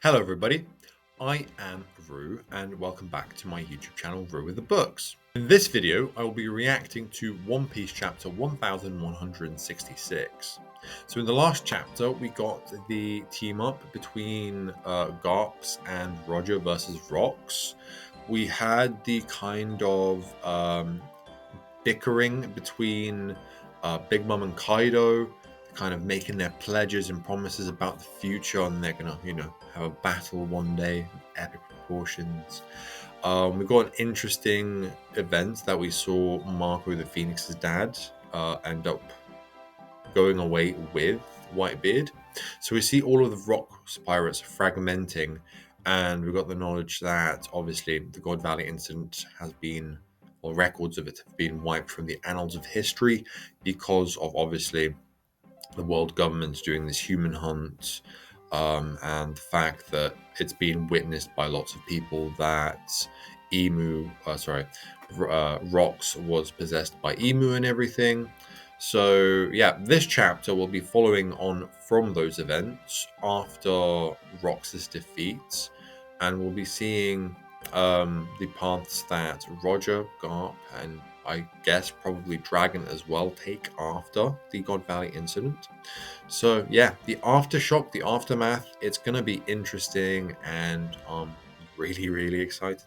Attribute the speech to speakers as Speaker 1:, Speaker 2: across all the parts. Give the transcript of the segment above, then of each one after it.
Speaker 1: Hello everybody, I am Ru and welcome back to my YouTube channel Ru with the Books. In this video I will be reacting to One Piece chapter 1166. So in the last chapter we got the team up between Garps and Roger versus Rocks. We had the kind of bickering between Big Mom and Kaido, kind of making their pledges and promises about the future, and they're gonna, have a battle one day, epic proportions. We got an interesting event that we saw Marco the Phoenix's dad end up going away with Whitebeard. So we see all of the rock pirates fragmenting, and we got the knowledge that obviously the God Valley incident has been, or records of it have been wiped from the annals of history because of obviously the world government's doing this human hunt, and the fact that it's been witnessed by lots of people that Rocks was possessed by Emu and everything. So yeah, this chapter will be following on from those events after Rox's defeat, and we'll be seeing the paths that Roger, Garp, and I guess probably Dragon as well take after the God Valley incident. So yeah, the aftershock, the aftermath, it's gonna be interesting, and really excited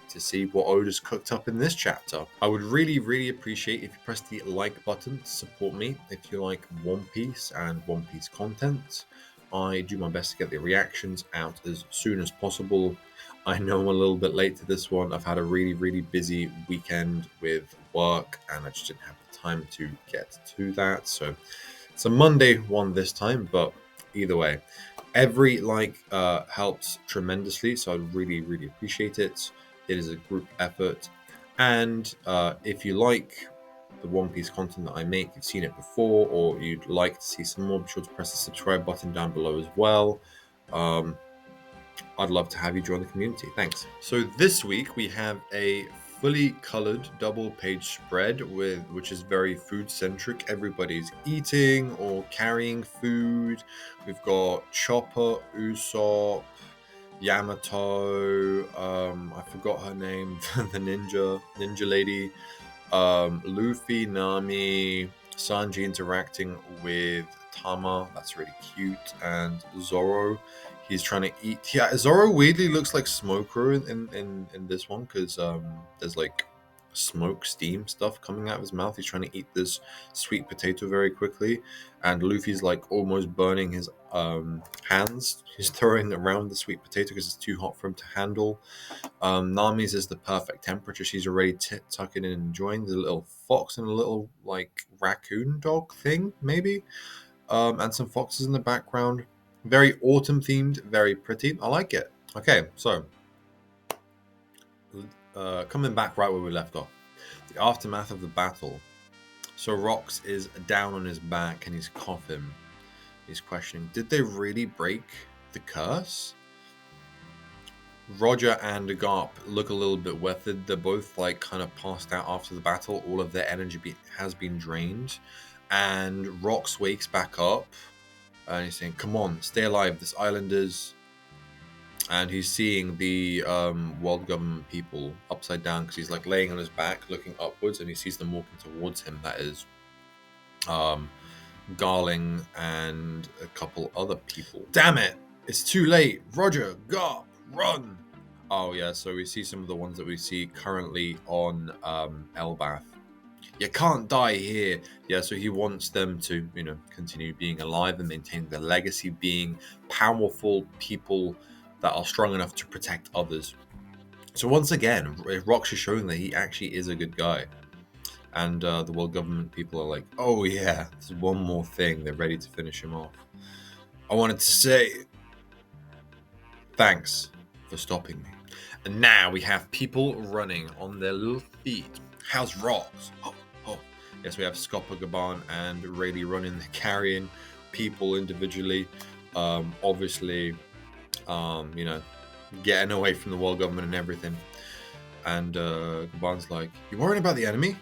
Speaker 1: to see what Oda's cooked up in this chapter. I would really appreciate if you press the like button to support me if you like One Piece and One Piece content. I do my best to get the reactions out as soon as possible. I know I'm a little bit late to this one. I've had a really busy weekend with work and I just didn't have the time to get to that. So it's a Monday one this time, but either way, every like helps tremendously, so I really appreciate it. It is a group effort, and if you like the One Piece content that I make, you've seen it before, or you'd like to see some more, be sure to press the subscribe button down below as well. I'd love to have you join the community. Thanks. So this week we have a fully colored double page spread which is very food centric. Everybody's eating or carrying food. We've got Chopper, Usopp, Yamato, I forgot her name, the ninja lady, Luffy, Nami, Sanji interacting with Tama, that's really cute, and Zoro. He's trying to eat. Yeah, Zoro weirdly looks like Smoker in this one because there's like smoke, steam stuff coming out of his mouth. He's trying to eat this sweet potato very quickly, and Luffy's like almost burning his hands. He's throwing around the sweet potato because it's too hot for him to handle. Nami's is the perfect temperature. She's already tucking in and enjoying the little fox and a little like raccoon dog thing, maybe, and some foxes in the background. Very autumn themed, very pretty. I like it. Okay, so coming back right where we left off, the aftermath of the battle. So Rox is down on his back and he's coughing. He's questioning, did they really break the curse? Roger and Garp look a little bit weathered. They're both like kind of passed out after the battle. All of their energy has been drained, and Rox wakes back up and he's saying, come on, stay alive, this island is... And he's seeing the world government people upside down because he's like laying on his back looking upwards, and he sees them walking towards him. That is Garling and a couple other people. Damn it, it's too late. Roger, Garp, run. Oh yeah, so we see some of the ones that we see currently on Elbath. You can't die here. Yeah, so he wants them to, continue being alive and maintain their legacy, being powerful people that are strong enough to protect others. So once again, Rox is showing that he actually is a good guy. And the world government people are like, oh yeah, there's one more thing. They're ready to finish him off. I wanted to say thanks for stopping me. And now we have people running on their little feet. How's Rox? Oh. Yes, we have Scopper, Gaban, and Rayleigh running. They're carrying people individually. Obviously, getting away from the world government and everything. And Gaban's like, you worrying about the enemy?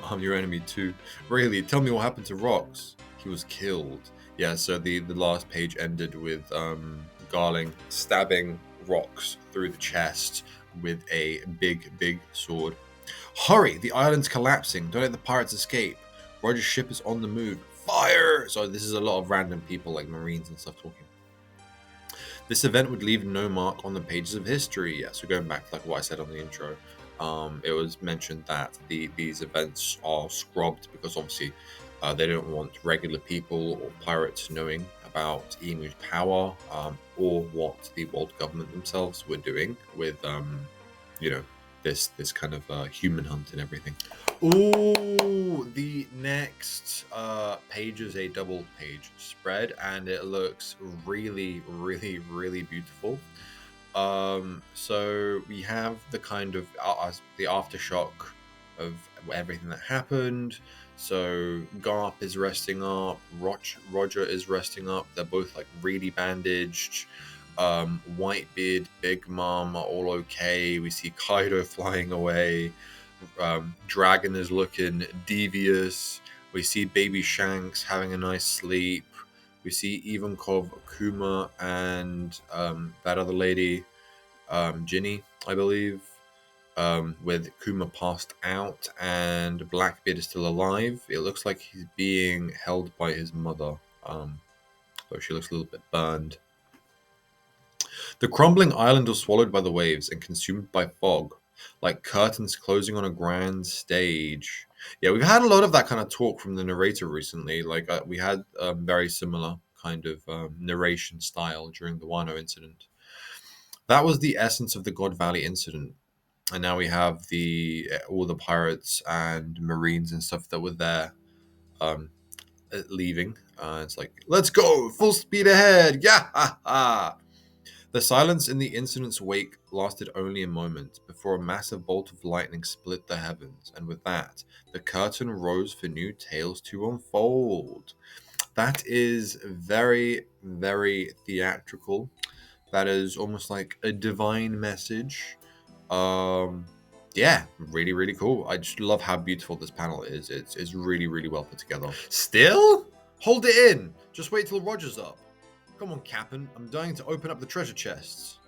Speaker 1: I'm your enemy too. Rayleigh, tell me what happened to Rox. He was killed. Yeah, so the last page ended with Garling stabbing Rox through the chest with a big sword. Hurry! The island's collapsing. Don't let the pirates escape. Roger's ship is on the move. Fire! So this is a lot of random people like Marines and stuff talking. This event would leave no mark on the pages of history. Yeah, so going back to like what I said on the intro, it was mentioned that these events are scrubbed because obviously they don't want regular people or pirates knowing about Emu's power or what the world government themselves were doing with, this kind of human hunt and everything. Ooh, the next page is a double page spread, and it looks really beautiful. So we have the kind of the aftershock of everything that happened. So Garp is resting up, Roger is resting up. They're both like really bandaged. Whitebeard, Big Mom are all okay. We see Kaido flying away. Dragon is looking devious. We see Baby Shanks having a nice sleep. We see Ivankov, Akuma, and that other lady, Ginny, I believe, with Kuma passed out and Blackbeard is still alive. It looks like he's being held by his mother, though she looks a little bit burned. The crumbling island was swallowed by the waves and consumed by fog, like curtains closing on a grand stage. Yeah, we've had a lot of that kind of talk from the narrator recently. Like we had very similar kind of narration style during the Wano incident. That was the essence of the God Valley incident. And now we have all the pirates and marines and stuff that were there leaving. It's like, let's go, full speed ahead, yeah, ha, ha. The silence in the incident's wake lasted only a moment before a massive bolt of lightning split the heavens, and with that, the curtain rose for new tales to unfold. That is very theatrical. That is almost like a divine message. Yeah, really cool. I just love how beautiful this panel is. It's really well put together. Still? Hold it in. Just wait till Roger's up. Come on, Captain. I'm dying to open up the treasure chests.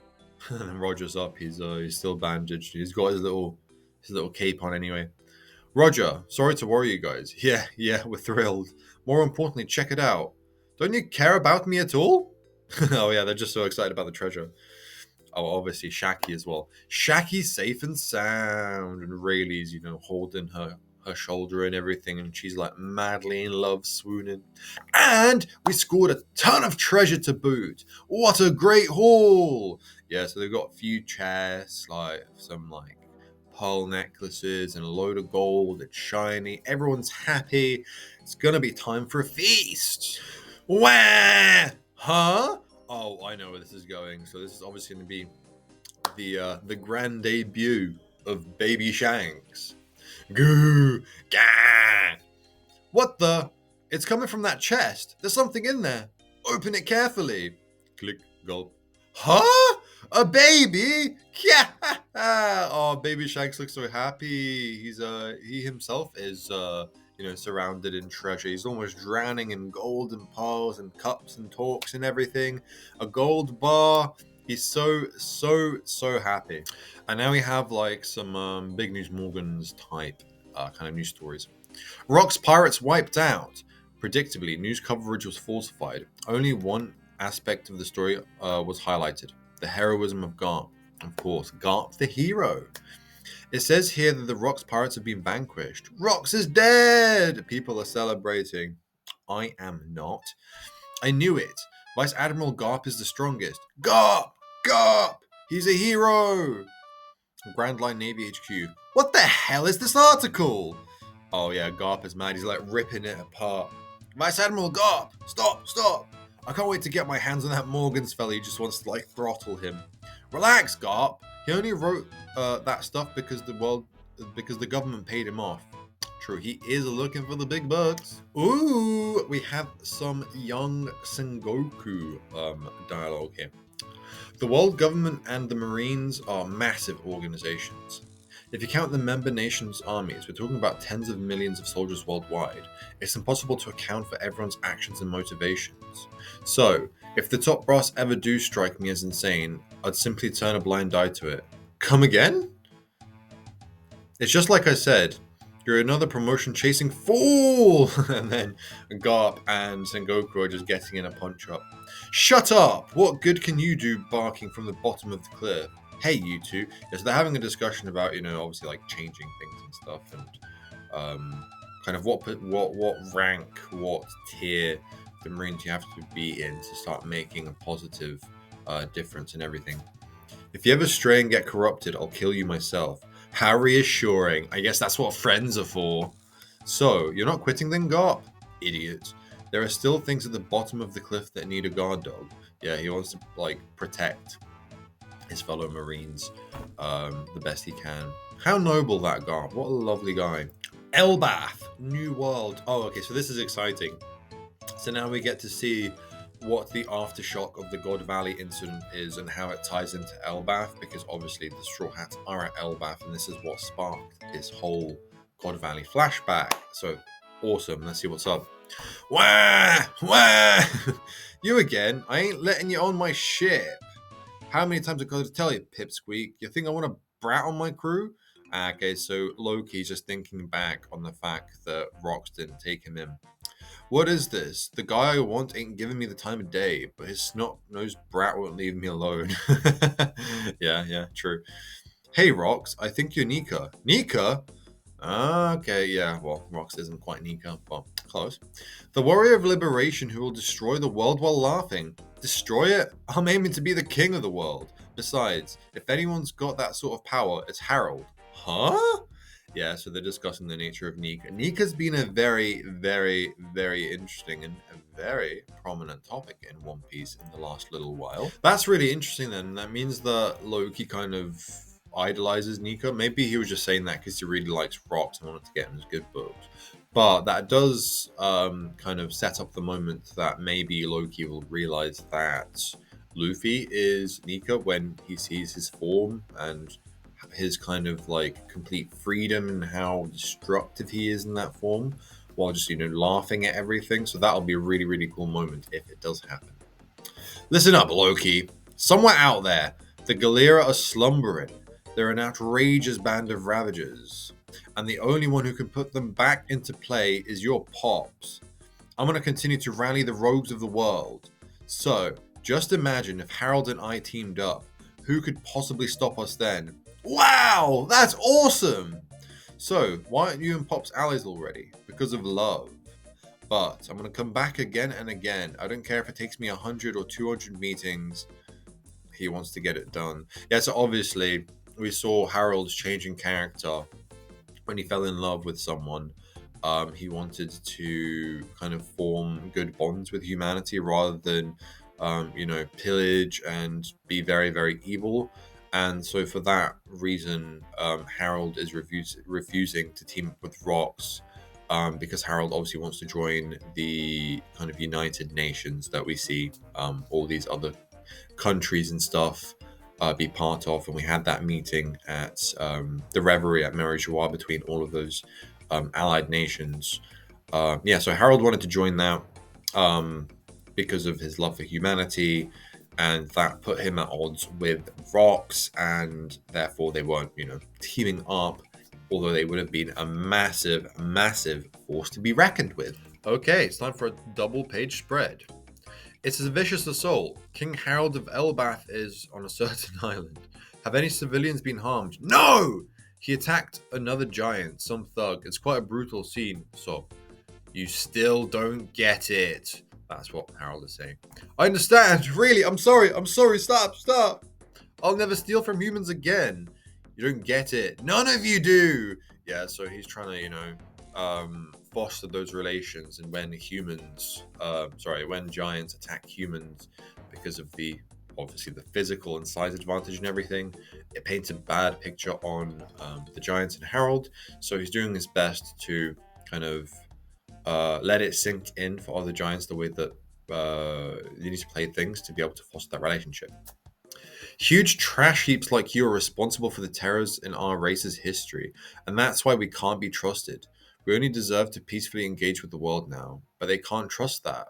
Speaker 1: And Roger's up. He's still bandaged. He's got his little cape on anyway. Roger, sorry to worry you guys. Yeah, we're thrilled. More importantly, check it out. Don't you care about me at all? Oh yeah, they're just so excited about the treasure. Oh, obviously Shaki as well. Shaki's safe and sound, and Rayleigh's, holding her shoulder and everything, and she's like madly in love, swooning. And we scored a ton of treasure to boot. What a great haul! Yeah, so they've got a few chests, like some pearl necklaces and a load of gold. It's shiny. Everyone's happy. It's gonna be time for a feast. Wah! Huh? Oh, I know where this is going. So this is obviously going to be the grand debut of Baby Shanks. Goo! Gah! What the? It's coming from that chest. There's something in there. Open it carefully. Click, gulp. Huh? A baby? Yeah! Oh, Baby Shanks looks so happy. He himself is surrounded in treasure. He's almost drowning in gold and pearls and cups and talks and everything. A gold bar. He's so happy. And now we have some Big News Morgans type kind of news stories. Rock's pirates wiped out. Predictably, news coverage was falsified. Only one aspect of the story was highlighted: the heroism of Garp. Of course, Garp the hero. It says here that the Rock's pirates have been vanquished. Rox is dead! People are celebrating. I am not. I knew it. Vice Admiral Garp is the strongest. Garp! Garp! He's a hero! Grand Line Navy HQ. What the hell is this article? Oh yeah, Garp is mad. He's ripping it apart. Vice Admiral Garp! Stop! I can't wait to get my hands on that Morgans fella. He just wants to throttle him. Relax, Garp. He only wrote that stuff because the government paid him off. True, he is looking for the big bucks. Ooh, we have some young Sengoku dialogue here. The world government and the Marines are massive organizations. If you count the member nations' armies, we're talking about tens of millions of soldiers worldwide. It's impossible to account for everyone's actions and motivations. So, If the top brass ever do strike me as insane, I'd simply turn a blind eye to it. Come again? It's just like I said. You're another promotion chasing fool! And then Garp and Sengoku are just getting in a punch up. Shut up! What good can you do barking from the bottom of the cliff? Hey, you two. Yes, they're having a discussion about, obviously like changing things and stuff, and kind of what rank, what tier the Marines you have to be in to start making a positive difference in everything. If you ever stray and get corrupted, I'll kill you myself. How reassuring. I guess that's what friends are for. So, you're not quitting then, Garp? Idiot. There are still things at the bottom of the cliff that need a guard dog. Yeah, he wants to, protect his fellow Marines the best he can. How noble that Garp. What a lovely guy. Elbath, New World. Oh, okay, so this is exciting. So now we get to see what the aftershock of the God Valley incident is and how it ties into Elbath, because obviously the Straw Hats are at Elbath, and this is what sparked this whole God Valley flashback. So awesome. Let's see what's up. Wah! Wah! You again? I ain't letting you on my ship. How many times I got to tell you, Pipsqueak? You think I want to brat on my crew? Okay, so Loki's just thinking back on the fact that Rox didn't take him in. What is this? The guy I want ain't giving me the time of day, but his snot-nosed brat won't leave me alone. Yeah, true. Hey, Rox, I think you're Nika. Nika? Okay, yeah, well, Rox isn't quite Nika, but close. The warrior of liberation who will destroy the world while laughing. Destroy it? I'm aiming to be the king of the world. Besides, if anyone's got that sort of power, it's Harold. Huh? Yeah, so they're discussing the nature of Nika. Nika's been a very, very, very interesting and a very prominent topic in One Piece in the last little while. That's really interesting then. That means that Loki kind of idolizes Nika. Maybe he was just saying that because he really likes Rox and wanted to get him his good books. But that does kind of set up the moment that maybe Loki will realize that Luffy is Nika when he sees his form and his kind of complete freedom and how destructive he is in that form, while just laughing at everything. So that'll be a really, really cool moment if it does happen. Listen up, Loki. Somewhere out there, the Galera are slumbering. They're an outrageous band of ravagers, and the only one who can put them back into play is your Pops. I'm going to continue to rally the rogues of the world. So, just imagine if Harold and I teamed up. Who could possibly stop us then? Wow, that's awesome! So, why aren't you and Pops allies already? Because of love. But I'm going to come back again and again. I don't care if it takes me 100 or 200 meetings. He wants to get it done. Yeah, so obviously, we saw Harold's changing character when he fell in love with someone. He wanted to kind of form good bonds with humanity rather than, pillage and be very, very evil. And so for that reason, Harold is refusing to team up with Rox, because Harold obviously wants to join the kind of United Nations that we see all these other countries and stuff be part of. And we had that meeting at the Reverie at Mary Joie between all of those allied nations. So Harold wanted to join that because of his love for humanity, and that put him at odds with Rox, and therefore they weren't, teaming up, although they would have been a massive, massive force to be reckoned with. Okay, it's time for a double-page spread. It's as vicious as soul. King Harold of Elbath is on a certain island. Have any civilians been harmed? No! He attacked another giant, some thug. It's quite a brutal scene, so you still don't get it. That's what Harold is saying. I understand. Really, I'm sorry. Stop. I'll never steal from humans again. You don't get it. None of you do. Yeah, so he's trying to, foster those relations. And when when giants attack humans because of obviously the physical and size advantage and everything, it paints a bad picture on the giants and Harold. So he's doing his best to kind of let it sink in for other giants the way that you need to play things to be able to foster that relationship. Huge trash heaps like you are responsible for the terrors in our race's history, and that's why we can't be trusted. We only deserve to peacefully engage with the world now, but they can't trust that.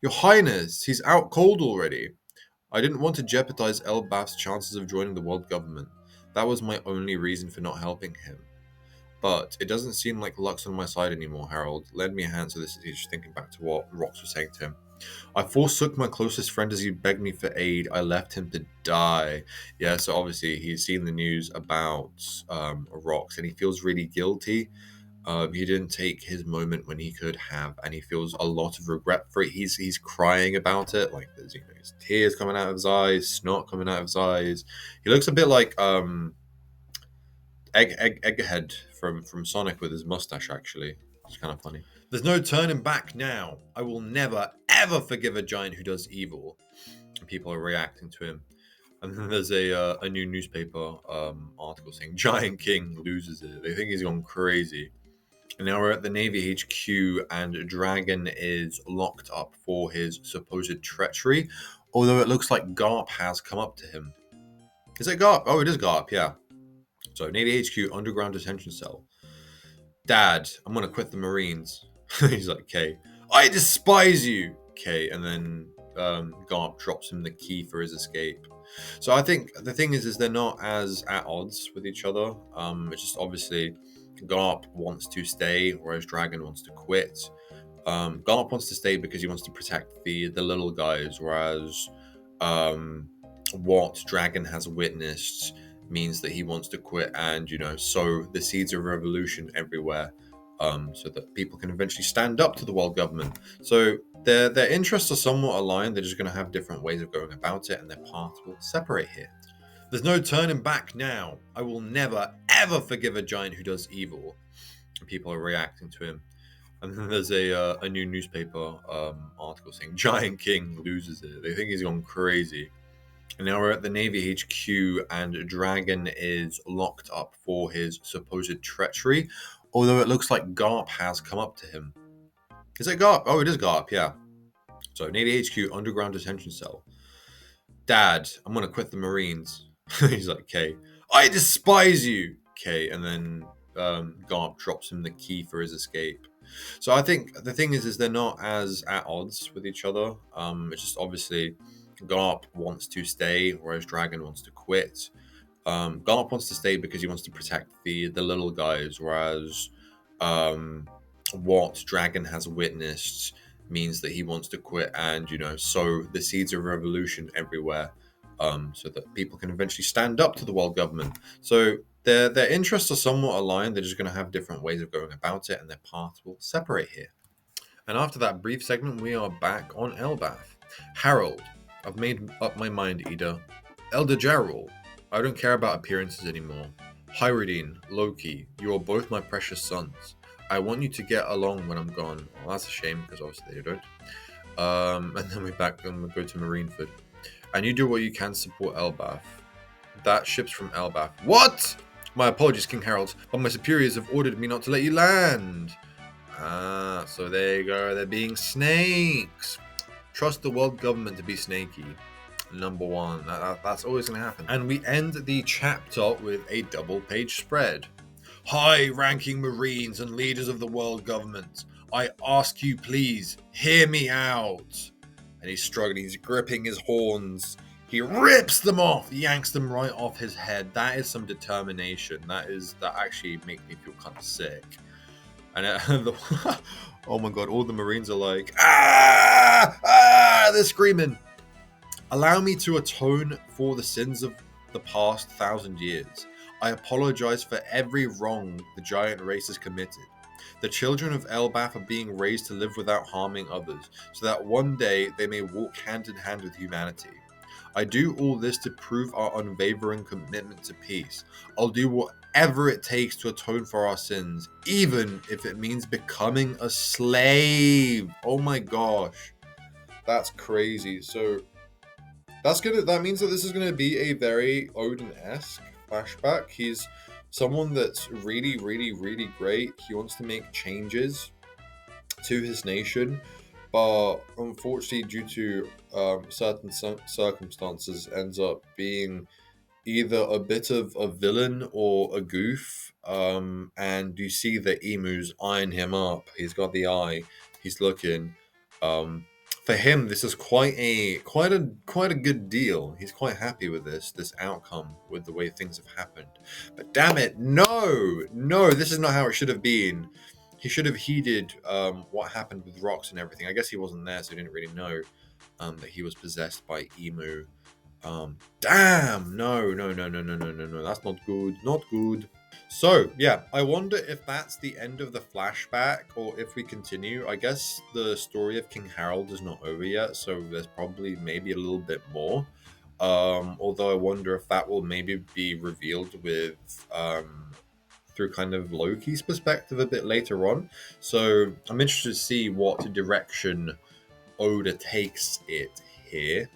Speaker 1: Your Highness, he's out cold already. I didn't want to jeopardize Elbaf's chances of joining the world government. That was my only reason for not helping him. But it doesn't seem like luck's on my side anymore, Harold. Lend me a hand. So this is he's just thinking back to what Rox was saying to him. I forsook my closest friend as he begged me for aid. I left him to die. Yeah, so obviously he's seen the news about Rox and he feels really guilty. He didn't take his moment when he could have, and he feels a lot of regret for it. He's crying about it, like there's his tears coming out of his eyes, snot coming out of his eyes. He looks a bit like Egghead from Sonic with his mustache. Actually, it's kind of funny. There's no turning back now. I will never ever forgive a giant who does evil. And people are reacting to him. And then there's a new newspaper article saying Giant King loses it. They think he's gone crazy. And now we're at the Navy HQ, and Dragon is locked up for his supposed treachery. Although it looks like Garp has come up to him. Is it Garp? Oh, it is Garp, yeah. So, Navy HQ, underground detention cell. Dad, I'm going to quit the Marines. He's like, okay. I despise you. Okay, and then Garp drops him the key for his escape. So I think the thing is they're not as at odds with each other. It's just obviously Garp wants to stay, whereas Dragon wants to quit. Garp wants to stay because he wants to protect the little guys, whereas what Dragon has witnessed means that he wants to quit and sow the seeds of revolution everywhere, so that people can eventually stand up to the world government. So their interests are somewhat aligned. They're just going to have different ways of going about it, and their paths will separate here. There's no turning back now. I will never ever forgive a giant who does evil. And people are reacting to him. And then there's a new newspaper article saying Giant King loses it. They think he's gone crazy. And now we're at the Navy HQ, and Dragon is locked up for his supposed treachery. Although it looks like Garp has come up to him. Is it Garp? Oh, it is Garp, yeah. So, Navy HQ, underground detention cell. Dad, I'm going to quit the Marines. He's like, okay. I despise you. Okay, and then Garp drops him the key for his escape. So I think the thing is they're not as at odds with each other. It's just obviously Garp wants to stay, whereas Dragon wants to quit. Garp wants to stay because he wants to protect the little guys, whereas what Dragon has witnessed means that he wants to quit and sow the seeds of revolution everywhere, so that people can eventually stand up to the world government. So their interests are somewhat aligned. They're just going to have different ways of going about it, and their paths will separate here. And after that brief segment, we are back on Elbaf. Harold, I've made up my mind, Ida. Elder Gerald, I don't care about appearances anymore. Hyrudine, Loki, you are both my precious sons. I want you to get along when I'm gone. Well, that's a shame, because obviously they don't. And then we're back and we go to Marineford. And you do what you can to support Elbaf. That ship's from Elbaf. What? My apologies, King Harold, but my superiors have ordered me not to let you land. Ah, so there you go. They're being snakes. Trust the world government to be snaky. Number one. That's always going to happen. And we end the chapter with a double-page spread. High-ranking Marines and leaders of the world government, I ask you please, hear me out. And he's struggling. He's gripping his horns. He rips them off, yanks them right off his head. That is some determination. That actually makes me feel kind of sick. And oh my god, all the Marines are like, they're screaming. Allow me to atone for the sins of the past 1,000 years. I apologize for every wrong the giant race has committed. The children of Elbaf are being raised to live without harming others, so that one day they may walk hand in hand with humanity. I do all this to prove our unwavering commitment to peace. I'll do whatever it takes to atone for our sins, even if it means becoming a slave. Oh my gosh. That's crazy. So that means that this is gonna be a very Odin-esque flashback. He's someone that's really, really, really great. He wants to make changes to his nation, but unfortunately, due to certain circumstances, ends up being either a bit of a villain or a goof. And you see the emus eyeing him up. He's got the eye. He's looking. For him, this is quite a good deal. He's quite happy with this outcome, with the way things have happened. But damn it, no, this is not how it should have been. He should have heeded what happened with Rox and everything. I guess he wasn't there, so he didn't really know that he was possessed by Emu. Damn, no. That's not good. Not good. So, yeah, I wonder if that's the end of the flashback or if we continue. I guess the story of King Harold is not over yet, so there's probably maybe a little bit more. Although I wonder if that will maybe be revealed with through kind of Loki's perspective a bit later on. So I'm interested to see what direction Oda takes it here.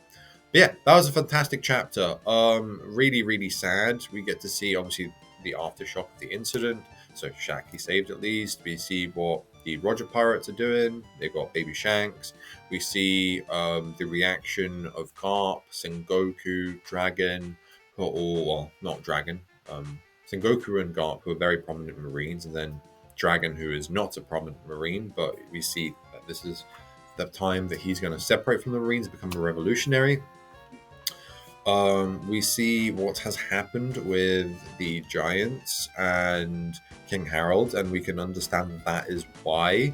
Speaker 1: But yeah, that was a fantastic chapter. Really sad. We get to see obviously the aftershock of the incident. So Shaggy saved at least. We see what the Roger Pirates are doing. They got Baby Shanks. We see the reaction of Garp, Sengoku, Dragon, who are all, well, not Dragon. Sengoku and Garp, who are very prominent Marines, and then Dragon, who is not a prominent Marine, but we see that this is the time that he's going to separate from the Marines, become a revolutionary. We see what has happened with the Giants and King Harold, and we can understand that is why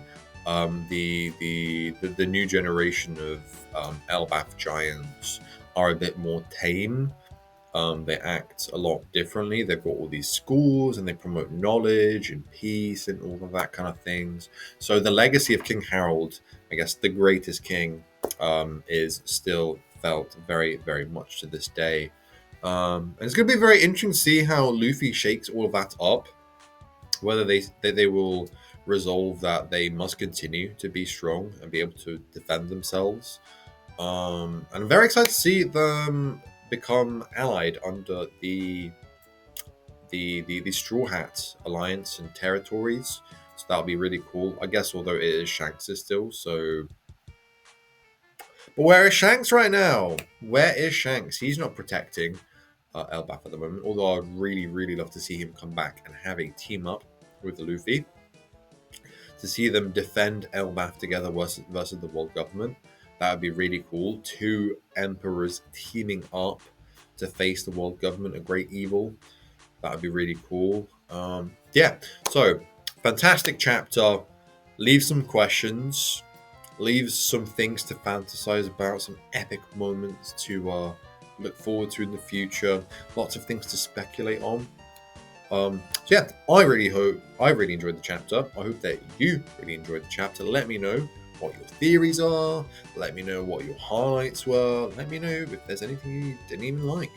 Speaker 1: the new generation of Elbaf Giants are a bit more tame. They act a lot differently. They've got all these schools and they promote knowledge and peace and all of that kind of things. So the legacy of King Harold, I guess the greatest king, is still felt very much to this day. And it's going to be very interesting to see how Luffy shakes all of that up. Whether they will resolve that they must continue to be strong and be able to defend themselves. And I'm very excited to see them become allied under the Straw Hat Alliance and territories. So that'll be really cool. I guess although it is Shanks still, so. But where is Shanks right now? Where is Shanks? He's not protecting Elbaf at the moment. Although I'd really love to see him come back and have a team up with Luffy. To see them defend Elbaf together versus the world government. That would be really cool. Two emperors teaming up to face the world government, a great evil. That would be really cool. Yeah, so fantastic chapter. Leaves some questions. Leaves some things to fantasize about. Some epic moments to look forward to in the future. Lots of things to speculate on. So yeah, I really enjoyed the chapter. I hope that you really enjoyed the chapter. Let me know what your theories are. Let me know what your highlights were. Let me know if there's anything you didn't even like.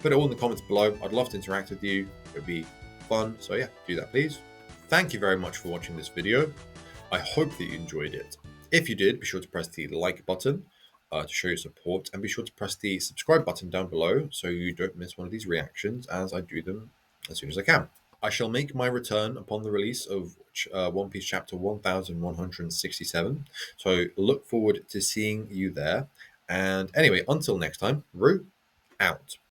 Speaker 1: Put it all in the comments below. I'd love to interact with you. It would be fun. So yeah, do that please. Thank you very much for watching this video. I hope that you enjoyed it. If you did, be sure to press the like button to show your support, and be sure to press the subscribe button down below so you don't miss one of these reactions as I do them as soon as I can. I shall make my return upon the release of One Piece chapter 1167. So look forward to seeing you there. And anyway, until next time, Ru out.